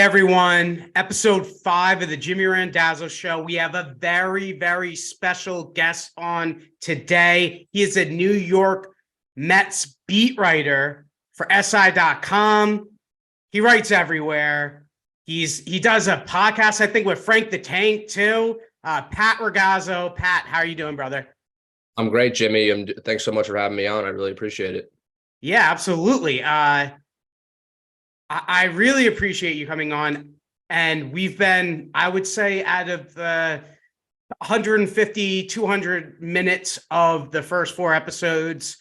everyone. Episode 5 of the Jimmy Randazzo Show. We have a very, very special guest on today. He is a New York Mets beat writer for SI.com. He writes everywhere. He does a podcast, I think, with Frank the Tank, too. Pat Ragazzo. Pat, how are you doing, brother? I'm great, Jimmy. Thanks so much for having me on. I really appreciate it. Yeah, absolutely. I really appreciate you coming on. And we've been, I would say, out of the 150, 200 minutes of the first 4 episodes,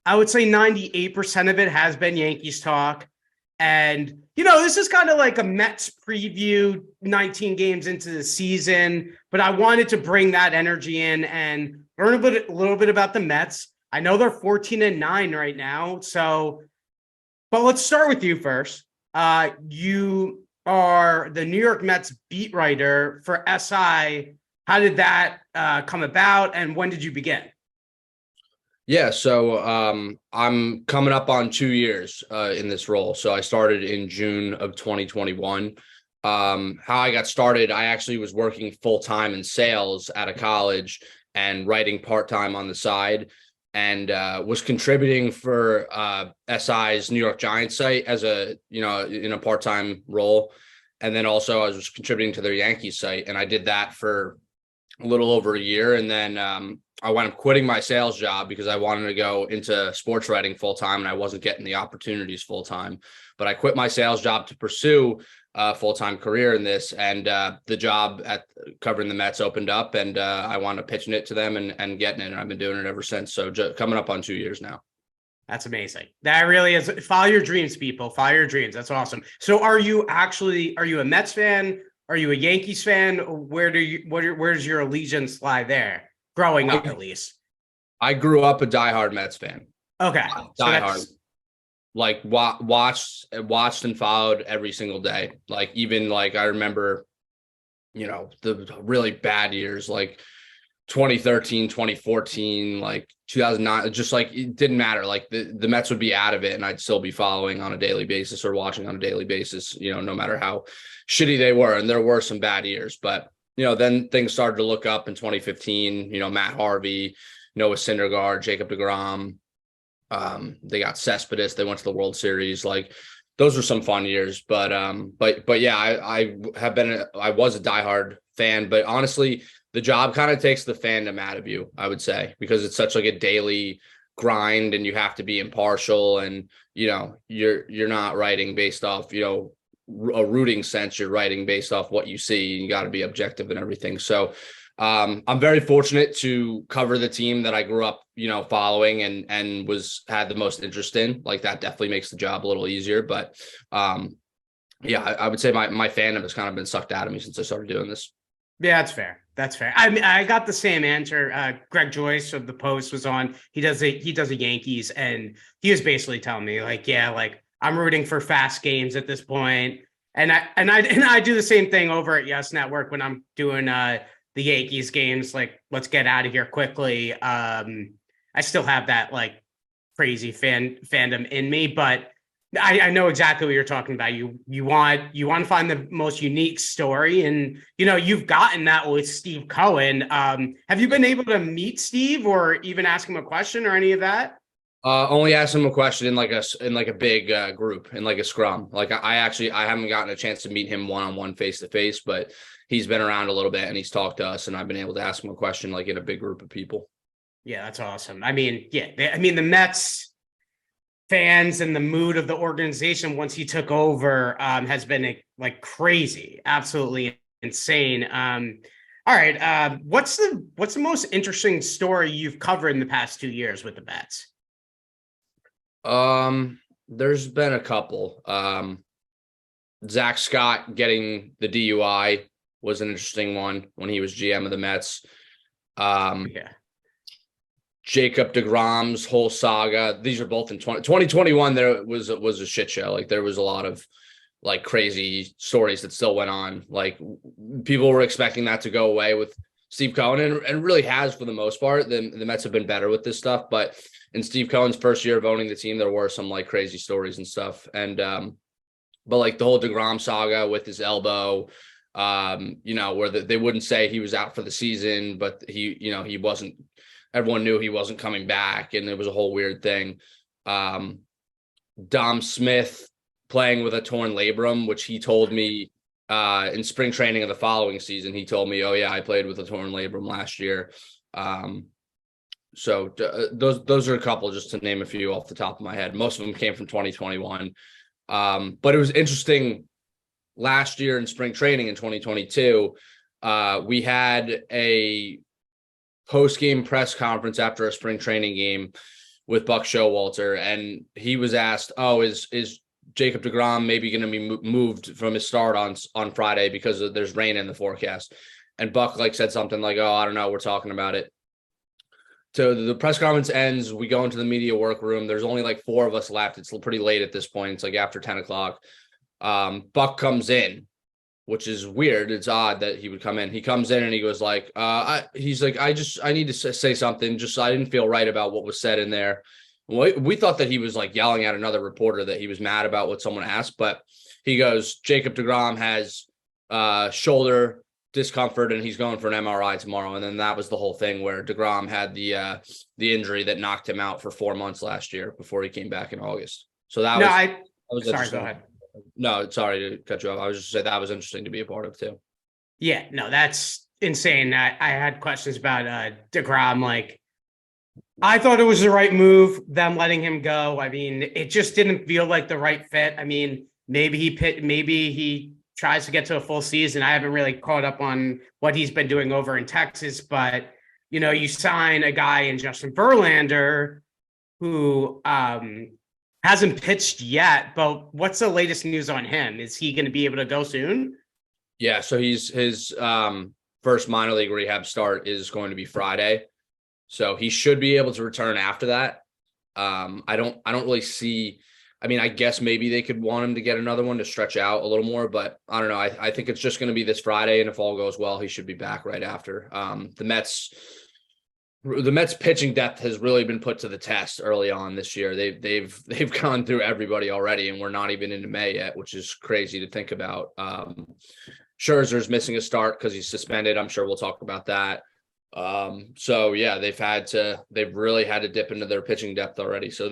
I would say 98% of it has been Yankees talk. And, this is kind of like a Mets preview, 19 games into the season. But I wanted to bring that energy in and learn a little bit about the Mets. I know they're 14-9 right now. But let's start with you first. You are the New York Mets beat writer for SI. How did that come about, and when did you begin? Yeah, so I'm coming up on 2 years in this role. So I started in June of 2021. How I got started, I actually was working full-time in sales out of college and writing part-time on the side. And was contributing for SI's New York Giants site as in a part-time role. And then also I was contributing to their Yankees site. And I did that for a little over a year. And then I wound up quitting my sales job because I wanted to go into sports writing full-time and I wasn't getting the opportunities full-time. But I quit my sales job to pursue a full-time career in this, and the job at covering the Mets opened up, and I wound up pitching it to them and getting it, and I've been doing it ever since. So coming up on 2 years now. That's amazing. That really is. Follow your dreams, people. Follow your dreams. That's awesome. So are you a Mets fan? Are you a Yankees fan? Where's your allegiance lie there? Growing up, at least. I grew up a diehard Mets fan. Okay. Diehard. Like watched and followed every single day. Like even like I remember, the really bad years like 2013, 2014, like 2009, just like it didn't matter. Like the Mets would be out of it and I'd still be following on a daily basis or watching on a daily basis, no matter how shitty they were. And there were some bad years, but then things started to look up in 2015, Matt Harvey, Noah Syndergaard, Jacob deGrom. They got Cespedes. They went to the World Series. Like those were some fun years, but yeah, I was a diehard fan, but honestly, the job kind of takes the fandom out of you, I would say, because it's such like a daily grind and you have to be impartial and, you're not writing based off, a rooting sense. You're writing based off what you see. You got to be objective and everything. So, I'm very fortunate to cover the team that I grew up, following and had the most interest in. Like that definitely makes the job a little easier. But yeah, I would say my fandom has kind of been sucked out of me since I started doing this. Yeah, that's fair. That's fair. I mean, I got the same answer. Greg Joyce of the Post was on. He does the Yankees, and he was basically telling me like, yeah, like I'm rooting for fast games at this point. And I do the same thing over at Yes Network when I'm doing the Yankees games, like let's get out of here quickly. I still have that like crazy fandom in me, but I know exactly what you're talking about. You want to find the most unique story, and you've gotten that with Steve Cohen. Have you been able to meet Steve or even ask him a question or any of that? Only asked him a question in like a big group, in like a scrum. Like I haven't gotten a chance to meet him one-on-one face-to-face, but he's been around a little bit and he's talked to us and I've been able to ask him a question like in a big group of people. Yeah, that's awesome. I mean, yeah, the Mets fans and the mood of the organization once he took over has been like crazy, absolutely insane. All right, what's the most interesting story you've covered in the past 2 years with the Mets? There's been a couple. Zach Scott getting the DUI was an interesting one when he was GM of the Mets. Yeah. Jacob deGrom's whole saga. These are both in 2021. There was a shit show. Like there was a lot of like crazy stories that still went on. Like people were expecting that to go away with Steve Cohen and really has for the most part. The Mets have been better with this stuff, but in Steve Cohen's first year of owning the team, there were some like crazy stories and stuff. And But like the whole DeGrom saga with his elbow, where they wouldn't say he was out for the season, but he wasn't, everyone knew he wasn't coming back, and it was a whole weird thing. Dom Smith playing with a torn labrum, which he told me in spring training of the following season, he told me, oh yeah, I played with a torn labrum last year. So those are a couple, just to name a few off the top of my head. Most of them came from 2021. But it was interesting last year in spring training in 2022. We had a post-game press conference after a spring training game with Buck Showalter, and he was asked, oh, is Jacob deGrom maybe going to be moved from his start on Friday because there's rain in the forecast? And Buck said something like, oh, I don't know, we're talking about it. So the press conference ends, we go into the media workroom. There's only 4 of us left. It's pretty late at this point. It's after 10 o'clock. Buck comes in, which is weird. It's odd that he would come in. He comes in and he goes I need to say something. Just I didn't feel right about what was said in there. We thought that he was yelling at another reporter, that he was mad about what someone asked, but he goes, Jacob deGrom has shoulder discomfort and he's going for an MRI tomorrow. And then that was the whole thing where deGrom had the injury that knocked him out for 4 months last year before he came back in August. So that was sorry, go ahead. No, sorry to cut you off. I was just saying that was interesting to be a part of too. Yeah, no, that's insane. I had questions about deGrom. I thought it was the right move, them letting him go. I mean, it just didn't feel like the right fit. I mean, maybe he tries to get to a full season. I haven't really caught up on what he's been doing over in Texas, but you sign a guy in Justin Verlander who hasn't pitched yet, but what's the latest news on him? Is he going to be able to go soon? Yeah, so his first minor league rehab start is going to be Friday. So he should be able to return after that. I don't really see. I mean, I guess maybe they could want him to get another one to stretch out a little more, but I don't know. I think it's just going to be this Friday, and if all goes well, he should be back right after. The Mets pitching depth has really been put to the test early on this year. They've gone through everybody already, and we're not even into May yet, which is crazy to think about. Scherzer's missing a start because he's suspended. I'm sure we'll talk about that. So yeah, they've really had to dip into their pitching depth already. So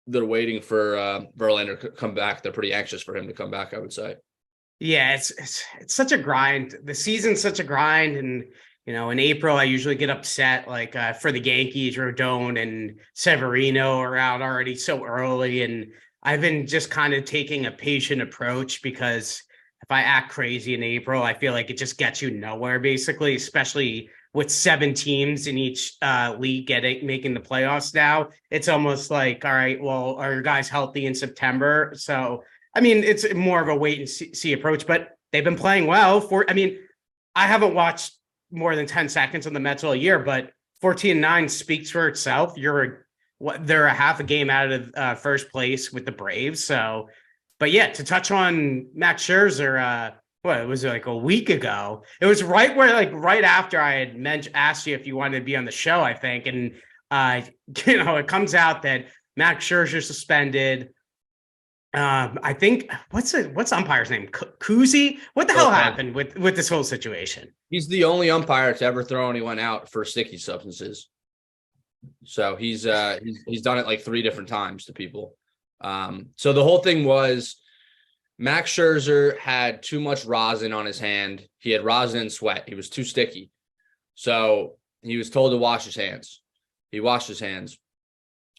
they're waiting for Verlander to come back. They're pretty anxious for him to come back, I would say. Yeah, it's such a grind. The season's such a grind, and in April I usually get upset for the Yankees. Rodon and Severino are out already so early, and I've been just kind of taking a patient approach, because if I act crazy in April, I feel like it just gets you nowhere, basically, especially with 7 teams in each league making the playoffs now. It's almost like, all right, well, are your guys healthy in September? So, I mean, it's more of a wait and see approach, but they've been playing well. I haven't watched more than 10 seconds on the Mets all year, but 14-9 speaks for itself. They're a half a game out of first place with the Braves. So, but yeah, to touch on Max Scherzer, it was a week ago. It was right after I had asked you if you wanted to be on the show, I think. And, it comes out that Max Scherzer suspended. I think what's umpire's name? Kuzi? What the hell happened with this whole situation? He's the only umpire to ever throw anyone out for sticky substances. So he's done it 3 different times to people. So the whole thing was, Max Scherzer had too much rosin on his hand. He had rosin and sweat. He was too sticky. So he was told to wash his hands. He washed his hands.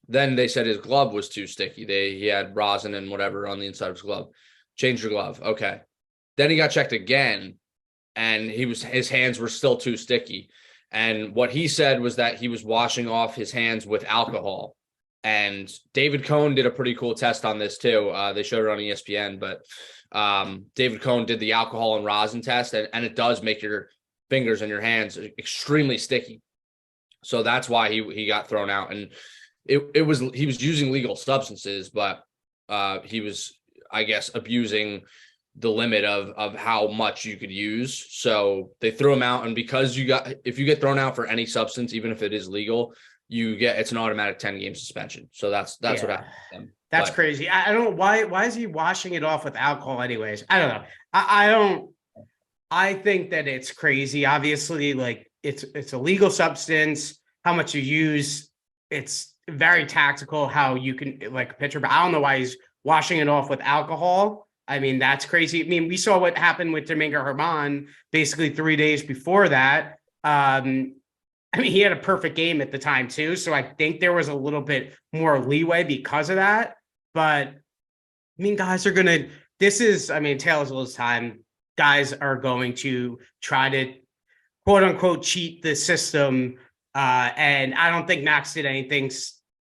Then they said his glove was too sticky. He had rosin and whatever on the inside of his glove. Change your glove. Okay. Then he got checked again, and his hands were still too sticky. And what he said was that he was washing off his hands with alcohol. And David Cohn did a pretty cool test on this too. They showed it on ESPN, but David Cohn did the alcohol and rosin test, and it does make your fingers and your hands extremely sticky. So that's why he got thrown out. And he was using legal substances, but he was, I guess, abusing the limit of how much you could use. So they threw him out. And because if you get thrown out for any substance, even if it is legal, it's an automatic 10-game suspension. So that's what happened to them. That's But crazy. I don't know why is he washing it off with alcohol anyways? I don't know. I don't I think that it's crazy. Obviously, like it's a legal substance. How much you use, it's very tactical how you can like a pitcher, but I don't know why he's washing it off with alcohol. I mean, that's crazy. I mean, we saw what happened with Domingo Herman basically 3 days before that. I mean, he had a perfect game at the time too. So I think there was a little bit more leeway because of that. But I mean, guys are gonna. This is, I mean, tale as old as time. Guys are going to try to quote unquote cheat the system, and I don't think Max did anything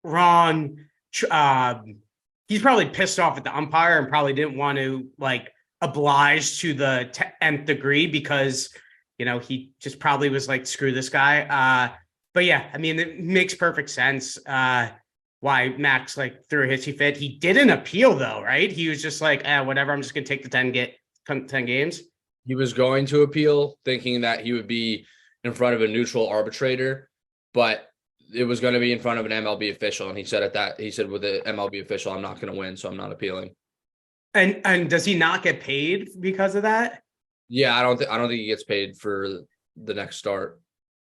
wrong. He's probably pissed off at the umpire and probably didn't want to like oblige to the nth degree because he just probably was like, screw this guy. But yeah, I mean, it makes perfect sense. Why Max like threw a hissy fit. He didn't appeal though, right? He was just like, whatever, I'm just gonna take the 10 games. he was going to appeal, thinking that he would be in front of a neutral arbitrator, but it was going to be in front of an MLB official. And he said with the MLB official, I'm not going to win, so I'm not appealing. And does he not get paid because of that? Yeah, I don't think he gets paid for the next start.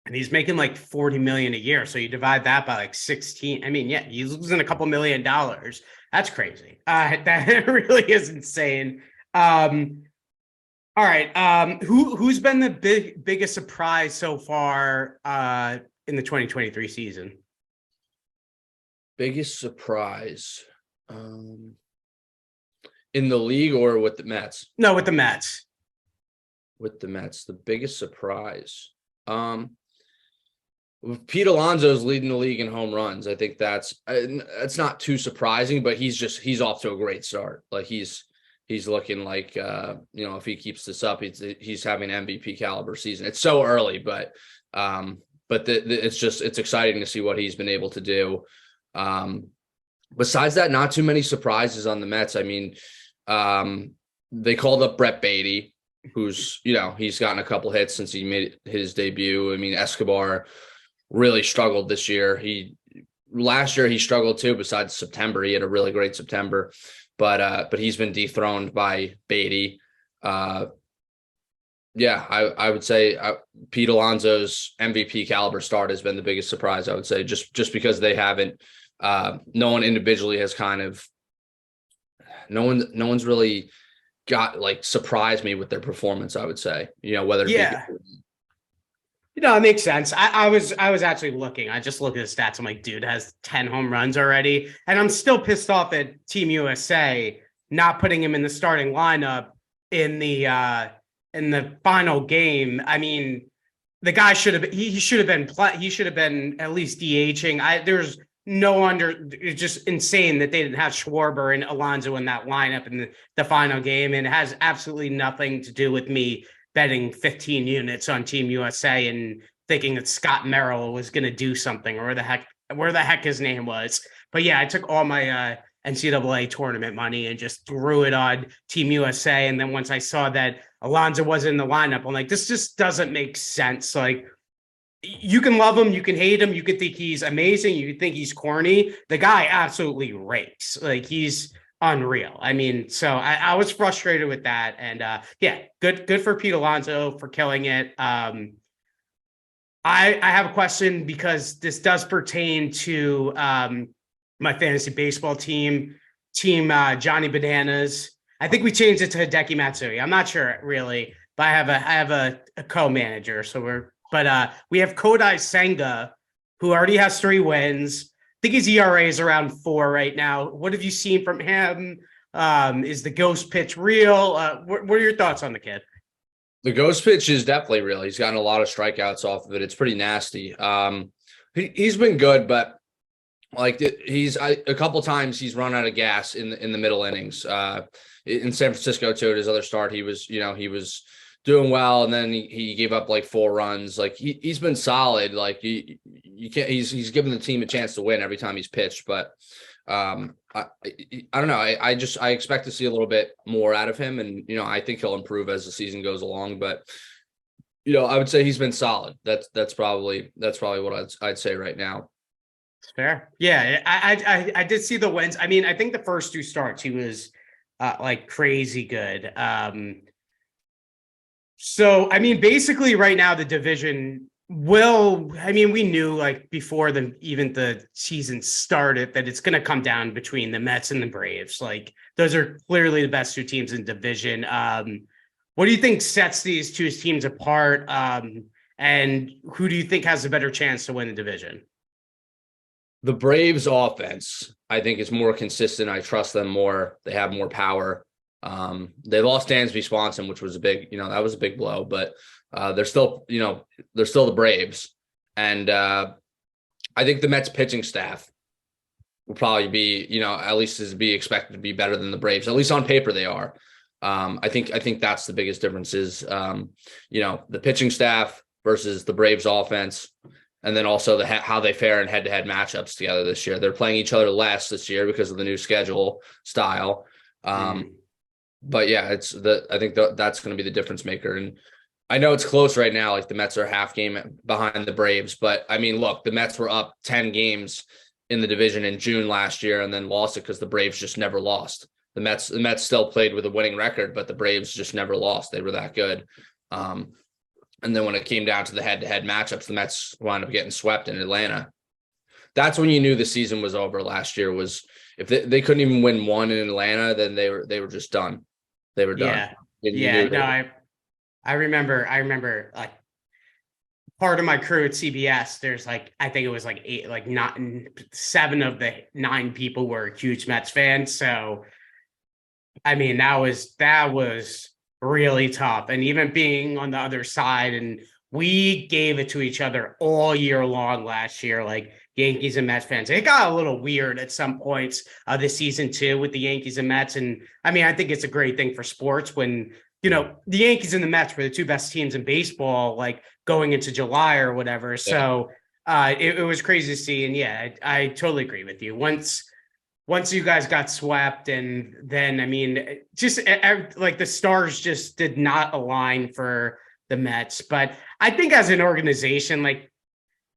And he's making like 40 million a year. So you divide that by like 16. I mean, yeah, he's losing a couple $1,000,000. That's crazy. That really is insane. All right. Who's been the biggest surprise so far in the 2023 season? Biggest surprise in the league or with the Mets? No, with the Mets. With the Mets, the biggest surprise. Pete Alonso's leading the league in home runs. I think that's not too surprising, but he's off to a great start. Like he's looking like if he keeps this up, he's having an MVP caliber season. It's so early, but it's exciting to see what he's been able to do. Besides that, not too many surprises on the Mets. I mean, they called up Brett Beatty, who's he's gotten a couple hits since he made his debut. I mean, Escobar really struggled this year. Last year he struggled too. Besides September, he had a really great September. But he's been dethroned by Beatty. I would say Pete Alonso's MVP caliber start has been the biggest surprise. I would say just because they haven't, no one individually has no one's really got like surprised me with their performance. I would say whether it makes sense. I was actually looking. I just looked at the stats. I'm like, dude has 10 home runs already. And I'm still pissed off at Team USA not putting him in the starting lineup in the final game. I mean, the guy should have been at least DHing. There's no it's just insane that they didn't have Schwarber and Alonso in that lineup in the final game. And it has absolutely nothing to do with me betting 15 units on Team USA and thinking that Scott Merrill was going to do something, or where the heck his name was. But yeah, I took all my NCAA tournament money and just threw it on Team USA. And then once I saw that Alonso wasn't in the lineup, I'm like, this just doesn't make sense. Like, you can love him, you can hate him, you can think he's amazing, you can think he's corny. The guy absolutely rakes. Like, he's unreal. I mean, so I was frustrated with that. And good for Pete Alonso for killing it. I have a question because this does pertain to my fantasy baseball team Johnny Bananas. I think we changed it to Hideki Matsui. I'm not sure really, but I have a co-manager. So we have Kodai Senga, who already has 3 wins. I think his ERA is around 4 right now. What have you seen from him? Is the ghost pitch real? What are your thoughts on the kid? The ghost pitch is definitely real. He's gotten a lot of strikeouts off of it. It's pretty nasty. He's been good, but like a couple times he's run out of gas in the middle innings. In San Francisco too, at his other start, he was doing well, and then he gave up like 4 runs. Like he's been solid. Like you can't. He's given the team a chance to win every time he's pitched. But I don't know. I expect to see a little bit more out of him, and I think he'll improve as the season goes along. But I would say he's been solid. That's probably what I'd say right now. Fair. Yeah, I did see the wins. I mean, I think the first two starts he was like crazy good. So I mean, basically right now the division will, I mean, we knew like before the season started that it's gonna come down between the Mets and the Braves. Like those are clearly the best two teams in division. What do you think sets these two teams apart? And who do you think has a better chance to win the division? The Braves offense, I think, is more consistent. I trust them more. They have more power. They lost Dansby Swanson, which was a big, that was a big blow, but they're still, they're still the Braves. And I think the Mets pitching staff will probably be, at least is be expected to be better than the Braves. At least on paper they are. I think that's the biggest difference is, the pitching staff versus the Braves offense. And then also how they fare in head-to-head matchups together this year. They're playing each other less this year because of the new schedule style. But yeah, I think that's going to be the difference maker. And I know it's close right now. Like the Mets are half game behind the Braves, but I mean, look, the Mets were up 10 games in the division in June last year and then lost it because the Braves just never lost. The Mets still played with a winning record, but the Braves just never lost. They were that good. And then when it came down to the head-to-head matchups, the Mets wound up getting swept in Atlanta. That's when you knew the season was over last year. Was if they couldn't even win one in Atlanta, then they were just done. They were done. Yeah. Yeah. No, I remember like part of my crew at CBS, there's like, I think it was like eight, like not 7 of the 9 people were huge Mets fans. So, I mean, that was really tough. And even being on the other side, and we gave it to each other all year long last year, like Yankees and Mets fans. It got a little weird at some points this season too with the Yankees and Mets. And I mean, I think it's a great thing for sports when, the Yankees and the Mets were the 2 best teams in baseball, like going into July or whatever. Yeah. So it was crazy to see. And yeah, I totally agree with you. Once you guys got swept, and then, I mean, just like the stars just did not align for the Mets. But I think as an organization, like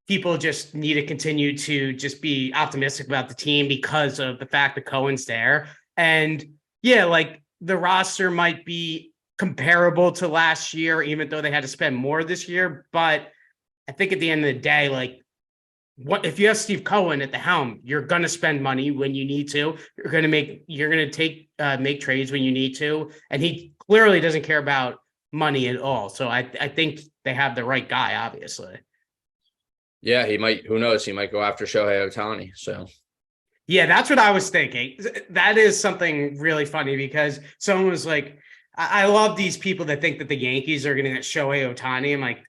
people just need to continue to just be optimistic about the team because of the fact that Cohen's there. And yeah, like the roster might be comparable to last year, even though they had to spend more this year. But I think at the end of the day, like, what if you have Steve Cohen at the helm, you're going to spend money when you need to. You're going to make trades when you need to. And he clearly doesn't care about money at all. So I think they have the right guy, obviously. Yeah, he might, who knows? He might go after Shohei Ohtani. So yeah, that's what I was thinking. That is something really funny because someone was like, I love these people that think that the Yankees are going to get Shohei Ohtani. I'm like,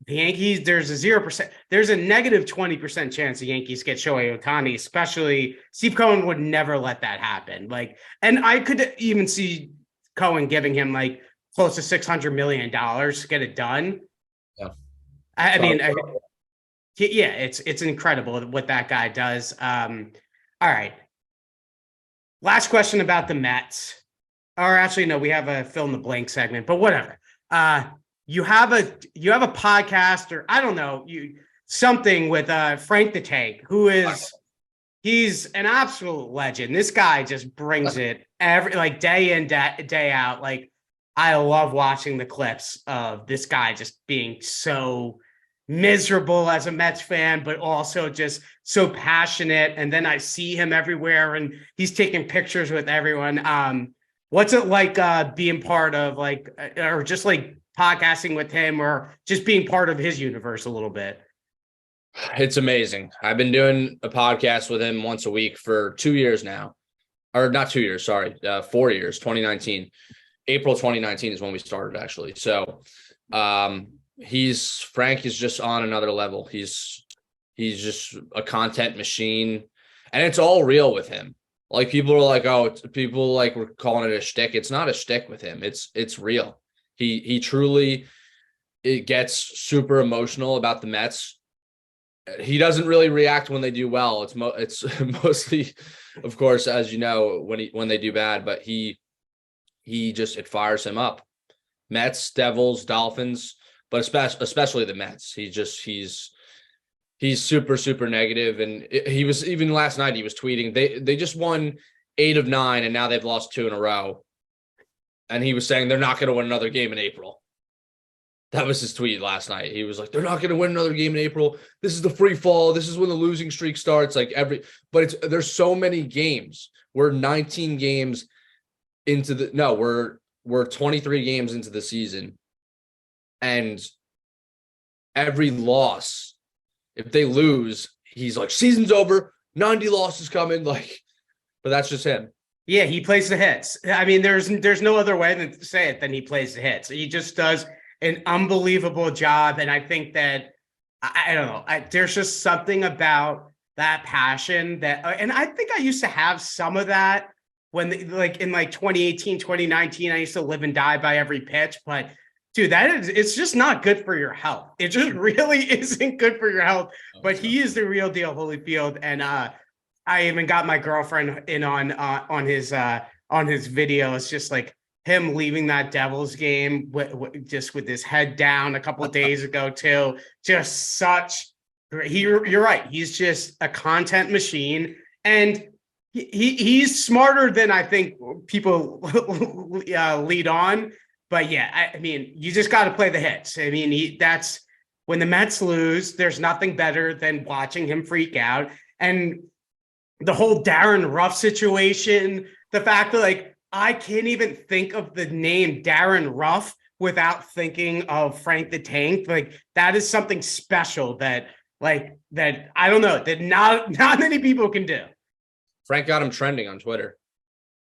the Yankees, there's a 0%, there's a negative 20% chance the Yankees get Shohei Ohtani, especially Steve Cohen would never let that happen. Like, and I could even see Cohen giving him like close to $600 million to get it done. Yeah. I mean, yeah, it's incredible what that guy does. All right. Last question about the Mets. Or actually, no, we have a fill in the blank segment, but whatever. You have a podcast, or I don't know, something with Frank the Tank, he's an absolute legend. This guy just brings it day in, day out. Like, I love watching the clips of this guy just being so miserable as a Mets fan, but also just so passionate. And then I see him everywhere and he's taking pictures with everyone. What's it like being part of or just like podcasting with him, or just being part of his universe a little bit? It's amazing. I've been doing a podcast with him once a week for 2 years now, or not 2 years, sorry, 4 years, 2019. April 2019 is when we started, actually. So Frank is just on another level. He's just a content machine, and it's all real with him. Like, people are like, people like we're calling it a shtick. It's not a shtick with him. It's real. He truly, it gets super emotional about the Mets. He doesn't really react when they do well. It's mostly, of course, as you know, when they do bad, but he just, it fires him up. Mets, Devils, Dolphins, but especially the Mets. He's He's super, super negative. And he was, even last night, he was tweeting, they just won 8 of 9, and now they've lost 2 in a row. And he was saying they're not going to win another game in April. That was his tweet last night. He was like, they're not going to win another game in April. This is the free fall. This is when the losing streak starts. Like there's so many games. We're 19 games into we're 23 games into the season. And every loss, if they lose, he's like, season's over, 90 losses coming. Like, but that's just him. Yeah, he plays the hits. I mean, there's no other way to say it than he plays the hits. He just does an unbelievable job. And I think that, I don't know, there's just something about that passion that, and I think I used to have some of that when in 2018, 2019, I used to live and die by every pitch, but dude, it's just not good for your health. It just really isn't good for your health, but he is the real deal, Holyfield. And, I even got my girlfriend in on his video. It's just like him leaving that Devils game just with his head down a couple of days ago too. Just you're right. He's just a content machine, and he's smarter than I think people lead on. But yeah, I mean, you just got to play the hits. I mean, that's when the Mets lose. There's nothing better than watching him freak out. And the whole Darren Ruff situation, the fact that I can't even think of the name Darren Ruff without thinking of Frank the Tank. Like, that is something special that I don't know, that not many people can do. Frank got him trending on Twitter.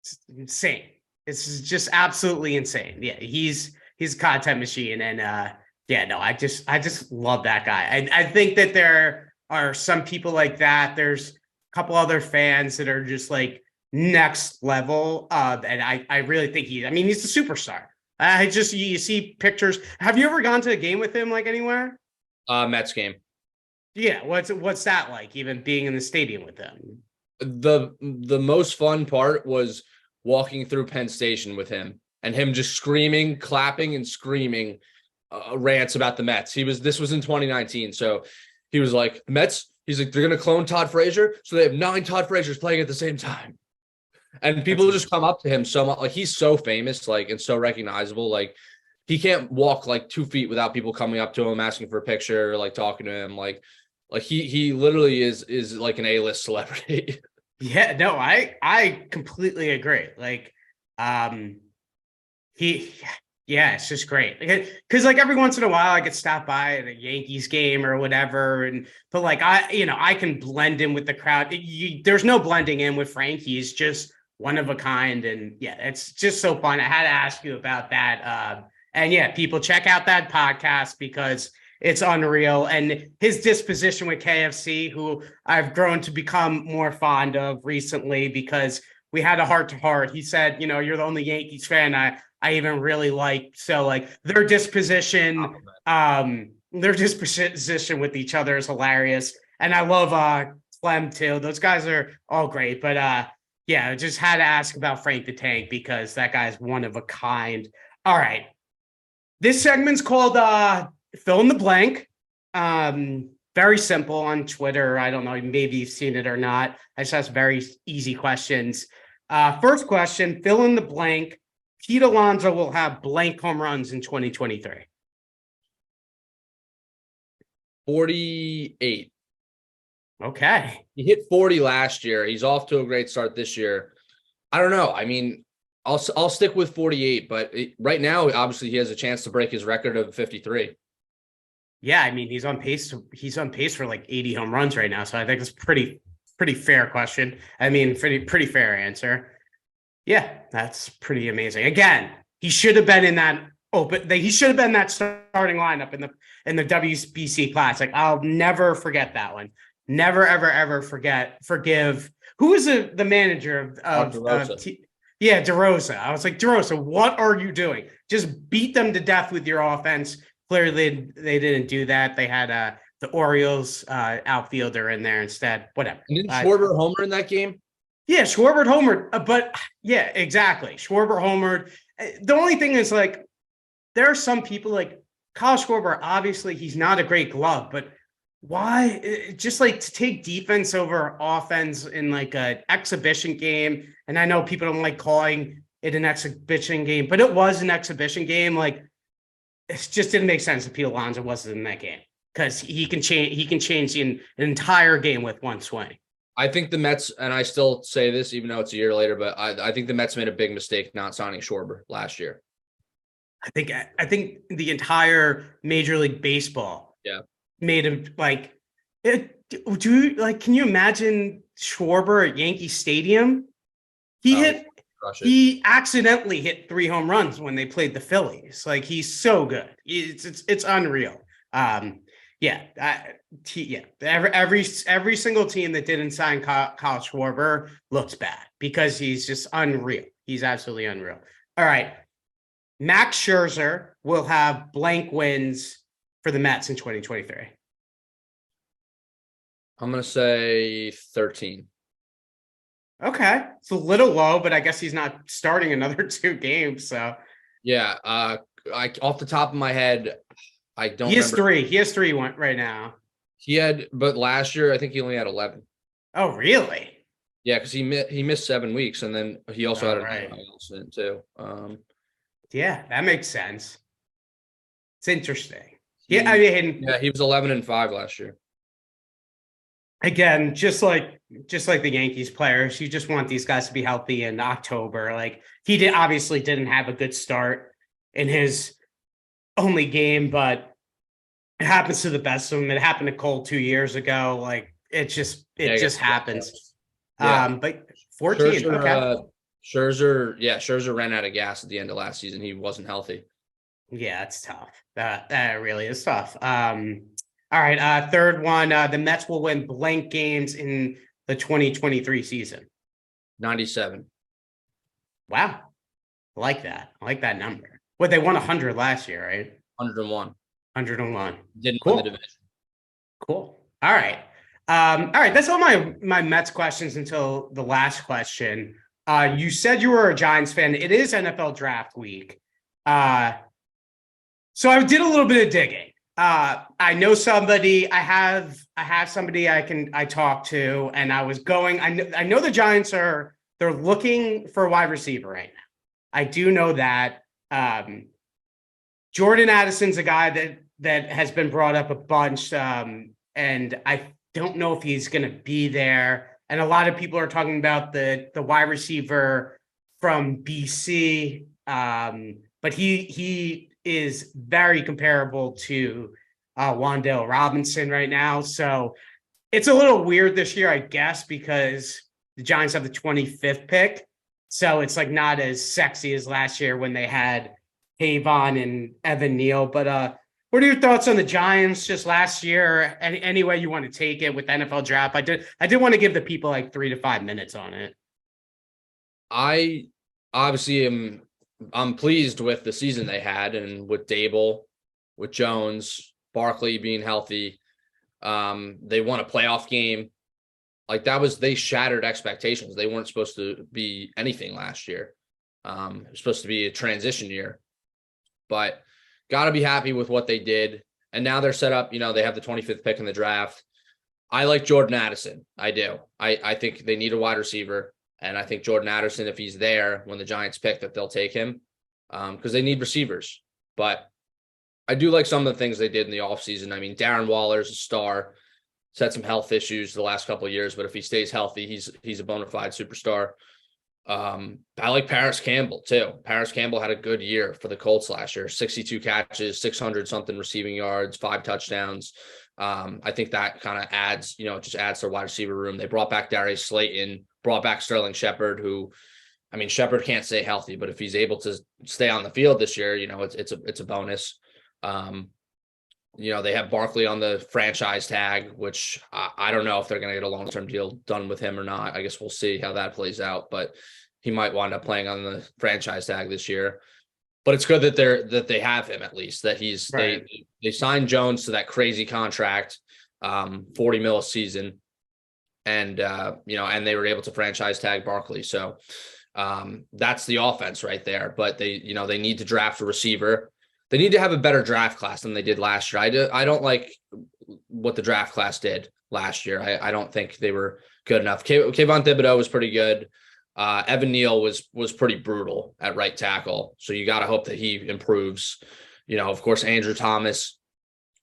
It's insane. It's just absolutely insane. Yeah, he's a content machine, and I just love that guy. I think that there are some people like that. There's couple other fans that are just like next level. And I really think he's a superstar. You see pictures. Have you ever gone to a game with him, like anywhere? Mets game. Yeah. What's that like, even being in the stadium with them? The most fun part was walking through Penn Station with him and him just screaming, clapping and screaming rants about the Mets. This was in 2019. So he was like, Mets, he's like, they're going to clone Todd Frazier. So they have 9 Todd Fraziers playing at the same time. And people just come up to him so much. Like, he's so famous, and so recognizable. Like, he can't walk 2 feet without people coming up to him, asking for a picture, talking to him. Like he literally is like an A-list celebrity. Yeah, no, I completely agree. It's just great because every once in a while I get stopped by at a Yankees game or whatever, but I can blend in with the crowd. There's no blending in with Frank. He's just one of a kind, and yeah, it's just so fun. I had to ask you about that, and yeah, people check out that podcast because it's unreal. And his disposition with KFC, who I've grown to become more fond of recently because we had a heart-to-heart. He said, you're the only Yankees fan I even really like. So their disposition with each other is hilarious. And I love Clem too. Those guys are all great. But I just had to ask about Frank the Tank because that guy's one of a kind. All right. This segment's called Fill in the Blank. Very simple on Twitter. I don't know, maybe you've seen it or not. I just ask very easy questions. First question, fill in the blank. Pete Alonso will have blank home runs in 2023. 48. Okay. He hit 40 last year. He's off to a great start this year. I don't know. I mean, I'll stick with 48, but right now, obviously, he has a chance to break his record of 53. Yeah, I mean, he's on pace for 80 home runs right now. So I think it's pretty fair question. I mean, pretty fair answer. Yeah, that's pretty amazing. Again, he should have been in that he should have been that starting lineup in the WBC Classic. I'll never forget that one. Never, ever, ever forgive. Who was the manager of DeRosa. I was like, DeRosa, what are you doing? Just beat them to death with your offense. Clearly, they didn't do that. They had the Orioles outfielder in there instead. Whatever. And didn't Schwarber homer in that game? Yeah, Schwarber homered. But yeah, exactly. Schwarber homered. The only thing is, there are some people like Kyle Schwarber. Obviously, he's not a great glove, but Why? Just like to take defense over offense in like a exhibition game. And I know people don't like calling it an exhibition game, but it was an exhibition game. Like it just didn't make sense if Pete Alonso wasn't in that game because he can change an entire game with one swing. I think the Mets, and I still say this even though it's a year later, but I think the Mets made a big mistake not signing Schwarber last year. I think the entire Major League Baseball Yeah. made him like it. Do you like? Can you imagine Schwarber at Yankee Stadium? He Oh, hit. crush it. He accidentally hit 3 home runs when they played the Phillies. Like he's so good. It's unreal. Yeah, yeah. Every single team that didn't sign Kyle Schwarber looks bad because he's just unreal. He's absolutely unreal. All right, Max Scherzer will have blank wins for the Mets in 2023. I'm going to say 13. Okay, it's a little low, but I guess he's not starting another 2 games. So Yeah. I off the top of my head, I don't he has remember. 3. He has 3 right now. But last year, I think he only had 11. Oh, really? Yeah, because he missed 7 weeks, and then he also had an Right. incident too. Yeah, that makes sense. It's interesting. He, Yeah, I mean, yeah, he was 11-5 last year. again, just like the Yankees players, you just want these guys to be healthy in October. Like he obviously didn't have a good start in his only game, but it happens to the best of them. It happened to Cole 2 years ago. Like it just happens. Yeah, But 14, okay. Scherzer ran out of gas at the end of last season. He wasn't healthy. Yeah, it's tough. That really is tough. All right, third one. The Mets will win blank games in the 2023 season. 97. Wow. I like that. I like that number. What, they won 100 last year, right? 101. 101. Didn't Cool. win the division. Cool. All right. All right. That's all my Mets questions until the last question. You said you were a Giants fan. It is NFL draft week. So I did a little bit of digging. I know somebody. I have somebody I talk to, and I was going. I know the Giants they're looking for a wide receiver right now. I do know that. Jordan Addison's a guy that has been brought up a bunch, and I don't know if he's going to be there. And a lot of people are talking about the wide receiver from BC, but he is very comparable to Wan'Dale Robinson right now. So it's a little weird this year, I guess, because the Giants have the 25th pick. So it's like not as sexy as last year when they had Havon and Evan Neal. But what are your thoughts on the Giants just last year? Any way you want to take it with NFL draft? I did want to give the people like 3 to 5 minutes on it. I obviously I'm pleased with the season they had, and with Dable, with Jones, Barkley being healthy. They won a playoff game. Like they shattered expectations. They weren't supposed to be anything last year. It was supposed to be a transition year, but got to be happy with what they did. And now they're set up, they have the 25th pick in the draft. I like Jordan Addison. I do. I think they need a wide receiver. And I think Jordan Addison, if he's there when the Giants pick, that they'll take him because they need receivers. But I do like some of the things they did in the offseason. I mean, Darren Waller's a star. He's had some health issues the last couple of years, but if he stays healthy, he's a bona fide superstar. I like Paris Campbell too. Paris Campbell had a good year for the Colts last year. 62 catches, 600 something receiving yards, 5 touchdowns. I think that kind of adds, just adds to their wide receiver room. They brought back Darius Slayton, brought back Sterling Shepard, who, I mean, Shepard can't stay healthy, but if he's able to stay on the field this year, it's a bonus. They have Barkley on the franchise tag, which I don't know if they're going to get a long-term deal done with him or not. I guess we'll see how that plays out, but he might wind up playing on the franchise tag this year. But it's good that they have him, at least, that he's right. They signed Jones to that crazy contract, $40 million a season. And, and they were able to franchise tag Barkley. So that's the offense right there. But they need to draft a receiver. They need to have a better draft class than they did last year. I don't like what the draft class did last year. I don't think they were good enough. Kayvon Thibodeau was pretty good. Evan Neal was pretty brutal at right tackle. So you got to hope that he improves. Of course, Andrew Thomas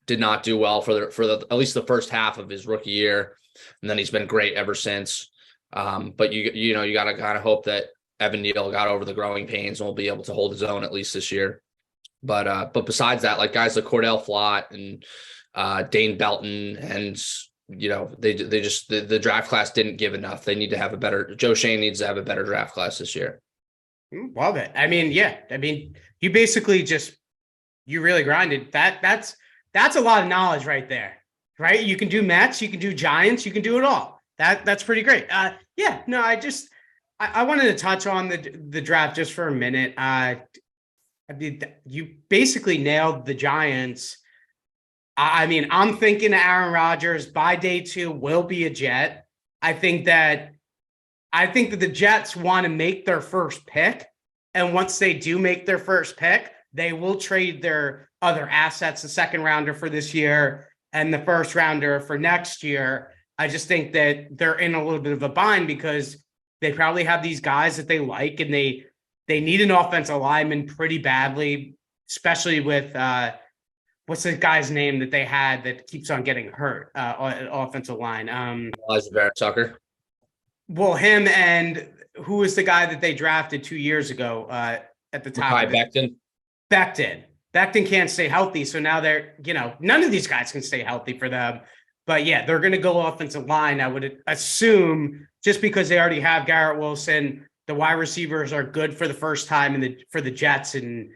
did not do well for the at least the first half of his rookie year, and then he's been great ever since. But you got to kind of hope that Evan Neal got over the growing pains and will be able to hold his own at least this year. But besides that, like guys like Cordell Flott and Dane Belton, and they just the draft class didn't give enough. They need to have a better. Joe Shane needs to have a better draft class this year. Love it. I mean, yeah. I mean, you basically you really grinded. That's a lot of knowledge right there, right? You can do Mets, you can do Giants, you can do it all. That's pretty great. Yeah. No, I wanted to touch on the draft just for a minute. I mean, you basically nailed the Giants. I mean, I'm thinking Aaron Rodgers by day 2 will be a Jet. I think that the Jets want to make their first pick. And once they do make their first pick, they will trade their other assets, the second rounder for this year and the first rounder for next year. I just think that they're in a little bit of a bind because they probably have these guys that they like, and they need an offensive lineman pretty badly, especially with what's the guy's name that they had that keeps on getting hurt on offensive line? Elijah Vera Tucker. Well, him, and who was the guy that they drafted 2 years ago at the top? Becton. Becton can't stay healthy. So now none of these guys can stay healthy for them. But yeah, they're going to go offensive line. I would assume just because they already have Garrett Wilson, the wide receivers are good for the first time for the Jets in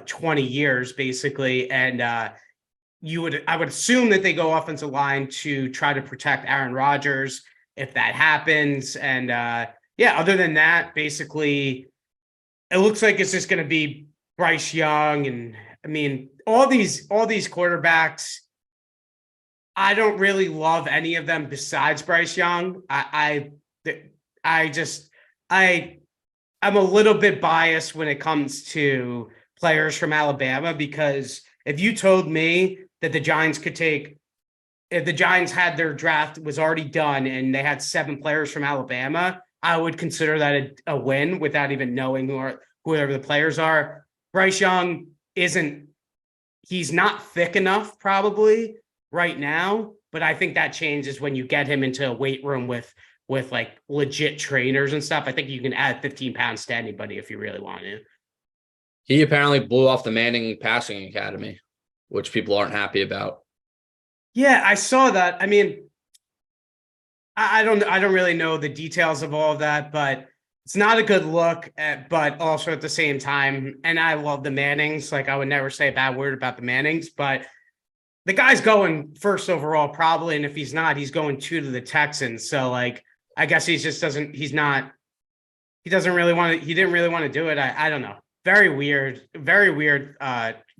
20 years basically. And I would assume that they go offensive line to try to protect Aaron Rodgers if that happens. And other than that, basically, it looks like it's just going to be Bryce Young. And I mean, all these quarterbacks, I don't really love any of them besides Bryce Young. I'm a little bit biased when it comes to players from Alabama, because if you told me that if the Giants had their draft was already done and they had 7 players from Alabama, I would consider that a win without even knowing whoever the players are. Bryce Young he's not thick enough probably right now, but I think that changes when you get him into a weight room with like legit trainers and stuff. I think you can add 15 pounds to anybody if you really want to. He apparently blew off the Manning Passing Academy, which people aren't happy about. Yeah, I saw that. I mean, I don't really know the details of all of that, but it's not a good look. But also at the same time, and I love the Mannings. Like, I would never say a bad word about the Mannings, but the guy's going first overall probably, and if he's not, he's going 2 to the Texans. So like, I guess he didn't really want to do it. I don't know. Very weird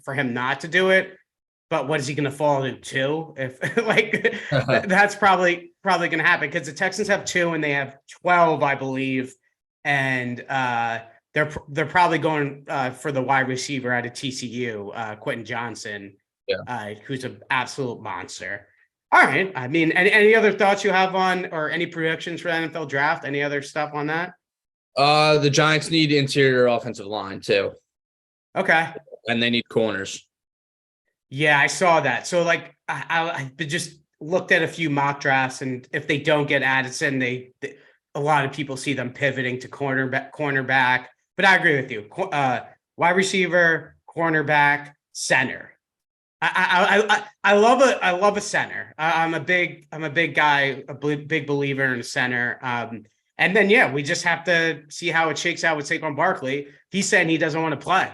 for him not to do it. But what is he going to fall to 2? If like that's probably going to happen, because the Texans have 2 and they have 12, I believe, and they're probably going for the wide receiver out of TCU, Quentin Johnson, who's an absolute monster. All right. I mean, any other thoughts you have on, or any predictions for the NFL draft? Any other stuff on that? The Giants need interior offensive line too. Okay. And they need corners. Yeah, I saw that. So like, I just looked at a few mock drafts, and if they don't get Addison, a lot of people see them pivoting to cornerback. But I agree with you. Wide receiver, cornerback, center. I love a center. I'm a big guy, a big believer in a center. And then we just have to see how it shakes out with Saquon Barkley. He's saying he doesn't want to play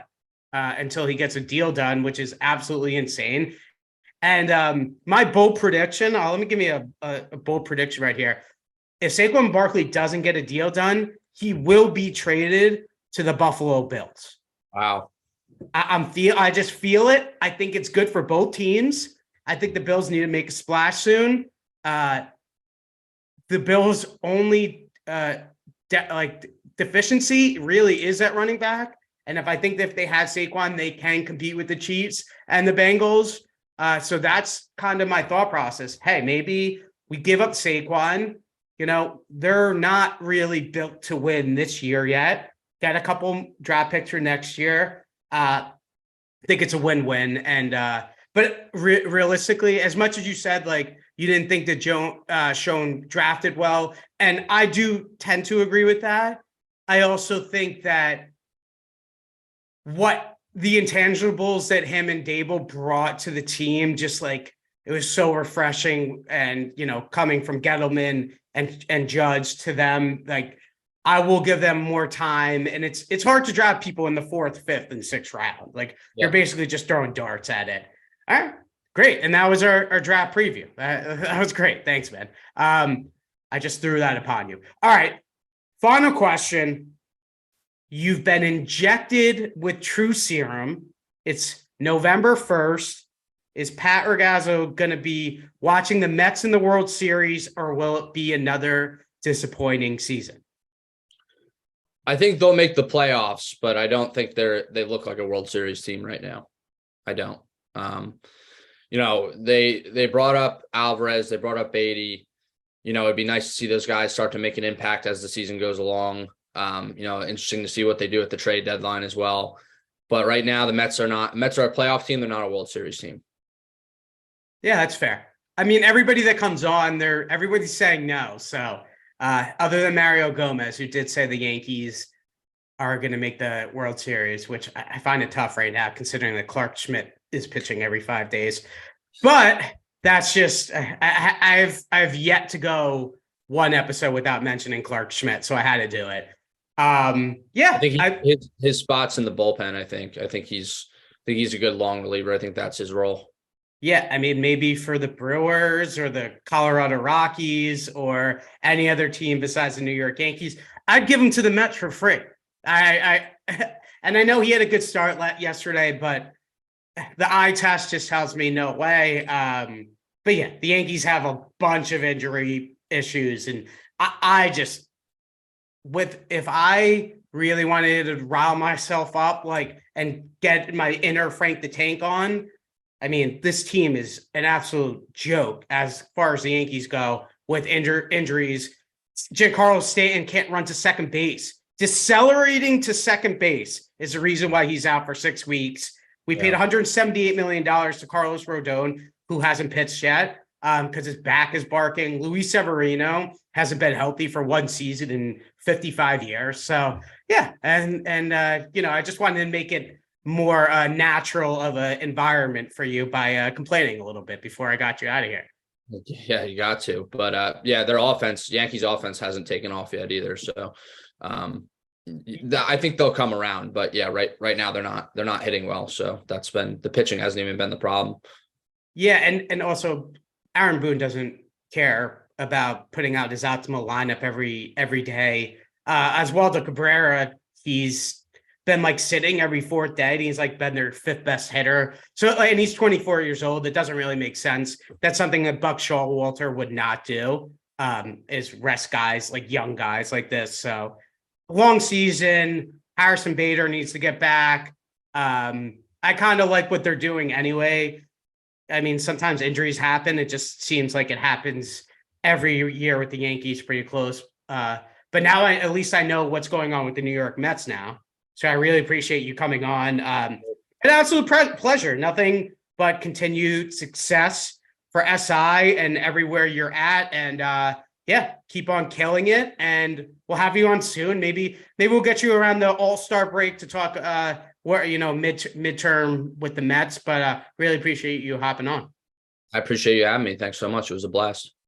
until he gets a deal done, which is absolutely insane. And my bold prediction, let me give me a bold prediction right here. If Saquon Barkley doesn't get a deal done, he will be traded to the Buffalo Bills. Wow. I just feel it. I think it's good for both teams. I think the Bills need to make a splash soon. The Bills' only deficiency really is at running back. And if they have Saquon, they can compete with the Chiefs and the Bengals. So that's kind of my thought process. Hey, maybe we give up Saquon. They're not really built to win this year yet. Got a couple draft picks for next year. I think it's a win-win. And but realistically, as much as you said, like you didn't think that Schoen drafted well, and I do tend to agree with that. I also think that what the intangibles that him and Dable brought to the team, just like it was so refreshing, and coming from Gettleman and Judge to them, like I will give them more time, and it's hard to draft people in the 4th, 5th, and 6th round. Like you're basically just throwing darts at it. All right, great, and that was our draft preview. That was great. Thanks, man. I just threw that upon you. All right, final question. You've been injected with True Serum. It's November 1st. Is Pat Ragazzo going to be watching the Mets in the World Series, or will it be another disappointing season? I think they'll make the playoffs, but I don't think they look like a World Series team right now. I don't. They brought up Alvarez, they brought up Beatty. It'd be nice to see those guys start to make an impact as the season goes along. Interesting to see what they do at the trade deadline as well. But right now, the Mets are a playoff team. They're not a World Series team. Yeah, that's fair. I mean, everybody that comes on, everybody's saying no. So other than Mario Gomez, who did say the Yankees are going to make the World Series, which I find it tough right now, considering that Clark Schmidt is pitching every 5 days. But that's just, I've yet to go one episode without mentioning Clark Schmidt, so I had to do it. I think his spots in the bullpen. I think he's a good long reliever. I think that's his role. Yeah, I mean, maybe for the Brewers or the Colorado Rockies or any other team besides the New York Yankees, I'd give him to the Mets for free. And I know he had a good start yesterday, but the eye test just tells me no way. But yeah, the Yankees have a bunch of injury issues, and if I really wanted to rile myself up, and get my inner Frank the Tank on, I mean, this team is an absolute joke as far as the Yankees go with injuries. Giancarlo Stanton can't run to second base. Decelerating to second base is the reason why he's out for 6 weeks. We paid $178 million to Carlos Rodon, who hasn't pitched yet because his back is barking. Luis Severino hasn't been healthy for one season in 55 years. So, yeah. And I just wanted to make it more natural of an environment for you by complaining a little bit before I got you out of here. Yeah, you got to. But their offense, Yankees offense hasn't taken off yet either. So I think they'll come around. But yeah, right now they're not hitting well. So the pitching hasn't even been the problem. Yeah, and also Aaron Boone doesn't care about putting out his optimal lineup every day. Oswaldo Cabrera, he's been sitting every 4th day, and he's been their 5th best hitter. So, and he's 24 years old. It doesn't really make sense. That's something that Buck Showalter would not do, is rest guys, young guys like this. So long season, Harrison Bader needs to get back. I kind of like what they're doing anyway. I mean, sometimes injuries happen. It just seems like it happens every year with the Yankees pretty close. But now at least I know what's going on with the New York Mets now. So I really appreciate you coming on. An absolute pleasure. Nothing but continued success for SI and everywhere you're at. And keep on killing it. And we'll have you on soon. Maybe we'll get you around the All-Star break to talk midterm with the Mets. But really appreciate you hopping on. I appreciate you having me. Thanks so much. It was a blast.